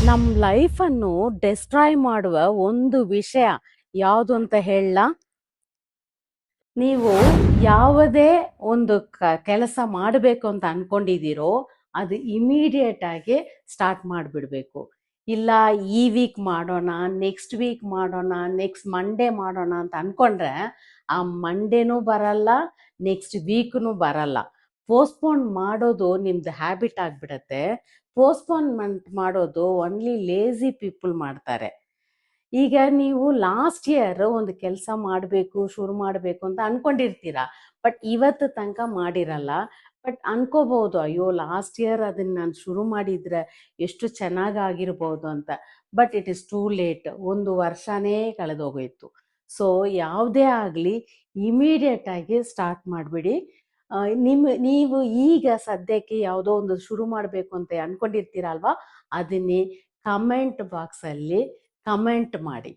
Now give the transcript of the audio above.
ನಮ್ಮ ಲೈಫನ್ನು ಡೆಸ್ಟ್ರಾಯ್ ಮಾಡುವ ಒಂದು ವಿಷಯ ಯಾವುದು ಅಂತ ಹೇಳ. ನೀವು ಯಾವುದೇ ಒಂದು ಕೆಲಸ ಮಾಡಬೇಕು ಅಂತ ಅನ್ಕೊಂಡಿದ್ದೀರೋ ಅದು ಇಮಿಡಿಯೇಟ್ ಆಗಿ ಸ್ಟಾರ್ಟ್ ಮಾಡಿಬಿಡ್ಬೇಕು. ಇಲ್ಲ ಈ ವೀಕ್ ಮಾಡೋಣ, ನೆಕ್ಸ್ಟ್ ವೀಕ್ ಮಾಡೋಣ, ನೆಕ್ಸ್ಟ್ ಮಂಡೇ ಮಾಡೋಣ ಅಂತ ಅನ್ಕೊಂಡ್ರೆ ಆ ಮಂಡೇನೂ ಬರಲ್ಲ, ನೆಕ್ಸ್ಟ್ ವೀಕ್ನು ಬರಲ್ಲ. ಪೋಸ್ಟ್ಪೋನ್ ಮಾಡೋದು ನಿಮ್ದು ಹ್ಯಾಬಿಟ್ ಆಗಿಬಿಡತ್ತೆ. ಪೋಸ್ಟ್ಪೋನ್ಮೆಂಟ್ ಮಾಡೋದು ಓನ್ಲಿ ಲೇಜಿ ಪೀಪಲ್ ಮಾಡ್ತಾರೆ. ಈಗ ನೀವು ಲಾಸ್ಟ್ ಇಯರ್ ಒಂದು ಕೆಲಸ ಮಾಡಬೇಕು, ಶುರು ಮಾಡಬೇಕು ಅಂತ ಅನ್ಕೊಂಡಿರ್ತೀರ, ಬಟ್ ಇವತ್ತು ತನಕ ಮಾಡಿರಲ್ಲ. ಬಟ್ ಅನ್ಕೋಬಹುದು, ಅಯ್ಯೋ ಲಾಸ್ಟ್ ಇಯರ್ ಅದನ್ನ ನಾನು ಶುರು ಮಾಡಿದ್ರೆ ಎಷ್ಟು ಚೆನ್ನಾಗಿರ್ಬೋದು ಅಂತ. But it is too late, ಒಂದು ವರ್ಷನೇ ಕಳೆದೋಗೋಯ್ತು. ಸೊ ಯಾವುದೇ ಆಗಲಿ ಇಮಿಡಿಯೇಟ್ ಆಗಿ ಸ್ಟಾರ್ಟ್ ಮಾಡಿಬಿಡಿ. ನೀವು ಈಗ ಸದ್ಯಕ್ಕೆ ಯಾವುದೋ ಒಂದು ಶುರು ಮಾಡಬೇಕು ಅಂತ ಅನ್ಕೊಂಡಿರ್ತೀರಲ್ವಾ, ಅದನ್ನೇ ಕಮೆಂಟ್ ಬಾಕ್ಸಲ್ಲಿ ಕಮೆಂಟ್ ಮಾಡಿ.